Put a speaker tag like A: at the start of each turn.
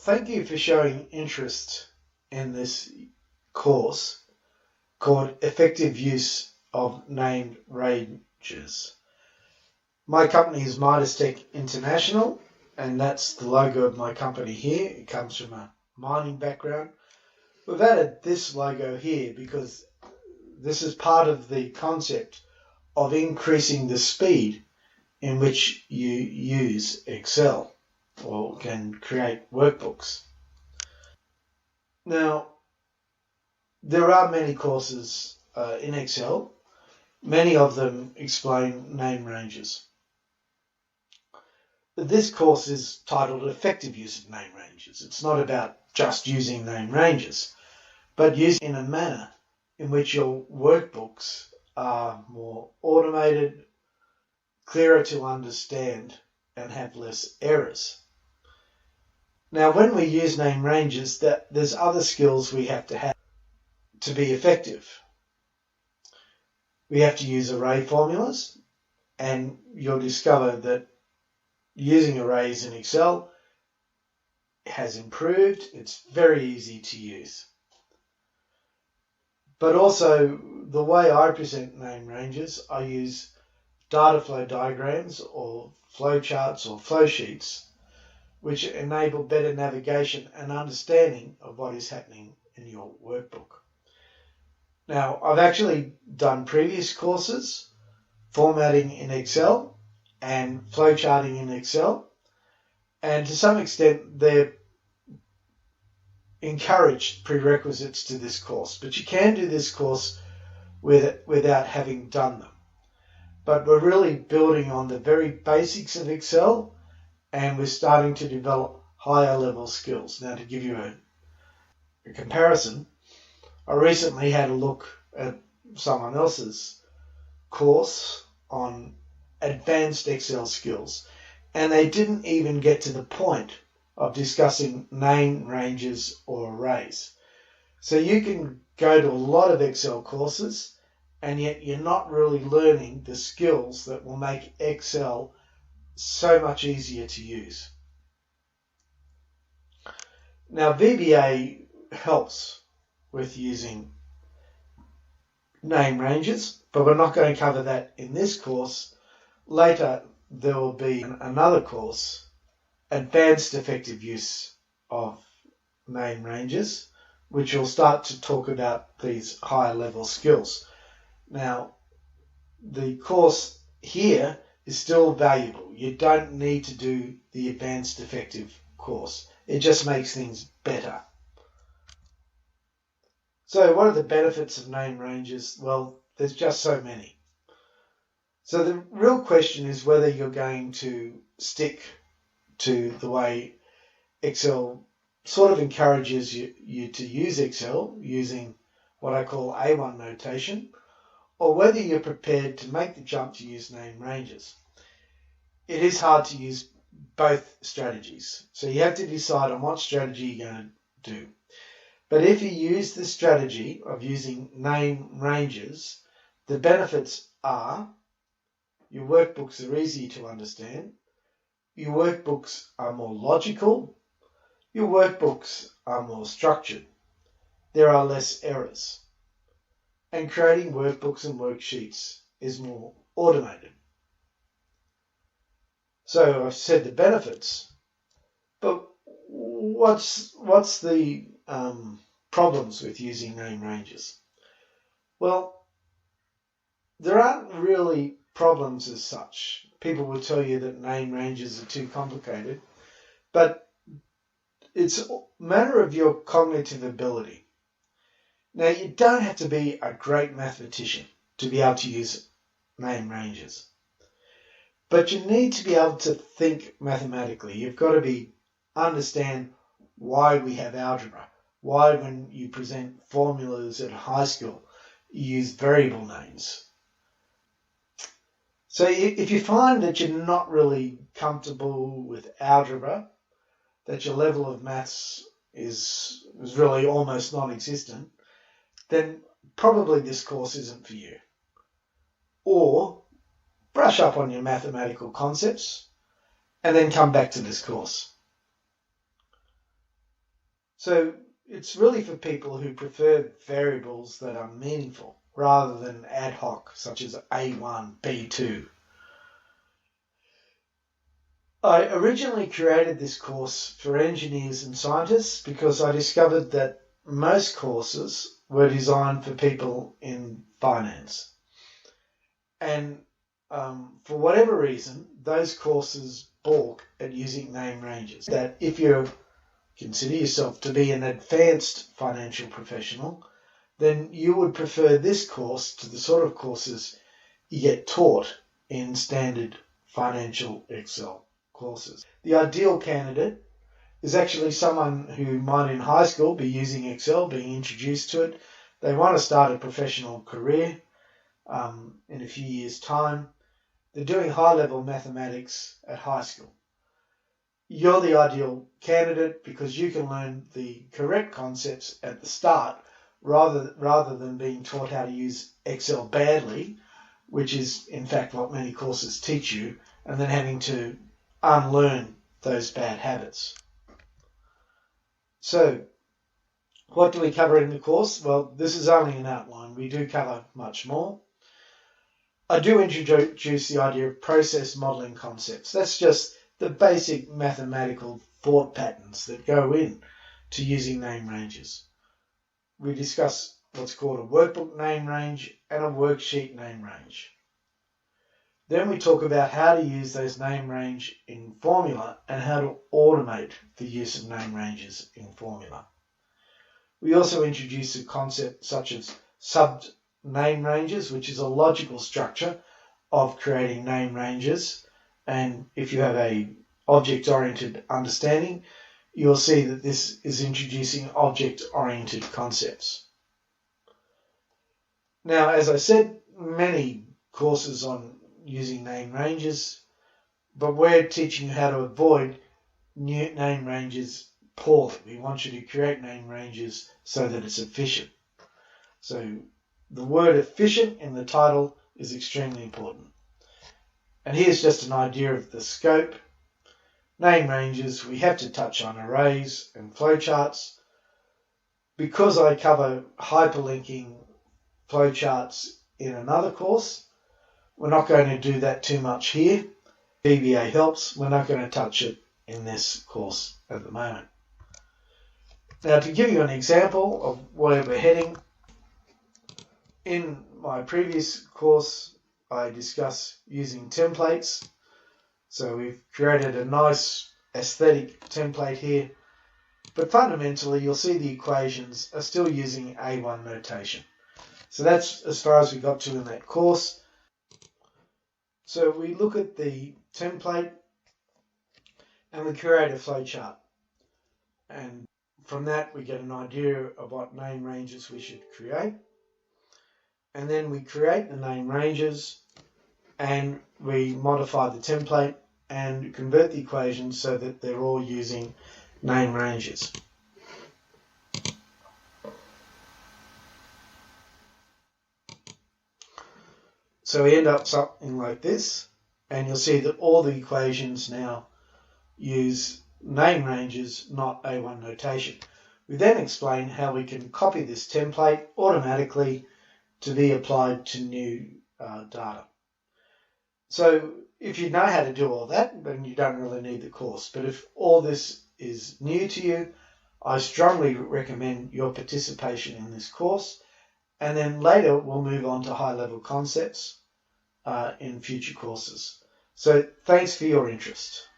A: thank you for showing interest in this course called Effective Use of Named Ranges. My company is Midas Tech International, and that's the logo of my company here. It comes from a mining background. We've added this logo here because this is part of the concept of increasing the speed in which you use Excel or can create workbooks. Now, there are many courses in Excel. Many of them explain name ranges. This course is titled Effective Use of Name Ranges. It's not about just using name ranges, but using in a manner in which your workbooks are more automated, clearer to understand, and have less errors. Now, when we use name ranges, there's other skills we have to be effective. We have to use array formulas, and you'll discover that using arrays in Excel has improved. It's very easy to use. But also, the way I present name ranges, I use data flow diagrams or flow charts or flow sheets, which enable better navigation and understanding of what is happening in your workbook. Now, I've actually done previous courses, formatting in Excel and flowcharting in Excel, and to some extent they're encouraged prerequisites to this course, but you can do this course without having done them. But we're really building on the very basics of Excel, and we're starting to develop higher level skills. Now, to give you a comparison, I recently had a look at someone else's course on advanced Excel skills, and they didn't even get to the point of discussing name ranges or arrays. So you can go to a lot of Excel courses, and yet you're not really learning the skills that will make Excel so much easier to use. Now, VBA helps with using name ranges, but we're not going to cover that in this course. Later, there will be another course, Advanced Effective Use of Name Ranges, which will start to talk about these higher level skills. Now, the course here is still valuable. You don't need to do the Advanced Effective course. It just makes things better. So what are the benefits of name ranges? Well, there's just so many. So the real question is whether you're going to stick to the way Excel sort of encourages you to use Excel using what I call A1 notation, or whether you're prepared to make the jump to use name ranges. It is hard to use both strategies, so you have to decide on what strategy you're going to do. But if you use the strategy of using name ranges, the benefits are your workbooks are easy to understand, your workbooks are more logical, your workbooks are more structured, there are less errors, and creating workbooks and worksheets is more automated. So I've said the benefits, but what's the problems with using name ranges? Well, there aren't really problems as such. People will tell you that name ranges are too complicated, but it's a matter of your cognitive ability. Now, you don't have to be a great mathematician to be able to use name ranges, but you need to be able to think mathematically. You've got to understand why we have algebra, why when you present formulas at high school, you use variable names. So if you find that you're not really comfortable with algebra, that your level of maths is really almost non-existent, then probably this course isn't for you. Or brush up on your mathematical concepts and then come back to this course. So it's really for people who prefer variables that are meaningful rather than ad hoc, such as A1, B2. I originally created this course for engineers and scientists because I discovered that most courses were designed for people in finance. And for whatever reason, those courses balk at using name ranges. That if you consider yourself to be an advanced financial professional, then you would prefer this course to the sort of courses you get taught in standard financial Excel courses. The ideal candidate is actually someone who might in high school be using Excel, being introduced to it. They want to start a professional career in a few years' time. They're doing high-level mathematics at high school. You're the ideal candidate because you can learn the correct concepts at the start rather than being taught how to use Excel badly, which is in fact what many courses teach you, and then having to unlearn those bad habits. So, what do we cover in the course? Well, this is only an outline. We do cover much more. I do introduce the idea of process modeling concepts. That's just the basic mathematical thought patterns that go in to using name ranges. We discuss what's called a workbook name range and a worksheet name range. Then we talk about how to use those name range in formula and how to automate the use of name ranges in formula. We also introduce a concept such as sub-name ranges, which is a logical structure of creating name ranges. And if you have a object-oriented understanding, you'll see that this is introducing object-oriented concepts. Now, as I said, many courses on using name ranges, but we're teaching you how to avoid new name ranges poorly. We want you to create name ranges so that it's efficient. So the word efficient in the title is extremely important. And here's just an idea of the scope. Name ranges, we have to touch on arrays and flowcharts. Because I cover hyperlinking flowcharts in another course, we're not going to do that too much here. VBA helps. We're not going to touch it in this course at the moment. Now, to give you an example of where we're heading, in my previous course, I discussed using templates. So we've created a nice aesthetic template here, but fundamentally you'll see the equations are still using A1 notation. So that's as far as we got to in that course. So we look at the template and we create a flowchart. And from that we get an idea of what name ranges we should create. And then we create the name ranges and we modify the template and convert the equations so that they're all using name ranges. So we end up something like this, and you'll see that all the equations now use name ranges, not A1 notation. We then explain how we can copy this template automatically to be applied to new data. So if you know how to do all that, then you don't really need the course. But if all this is new to you, I strongly recommend your participation in this course. And then later we'll move on to high-level concepts in future courses. So thanks for your interest.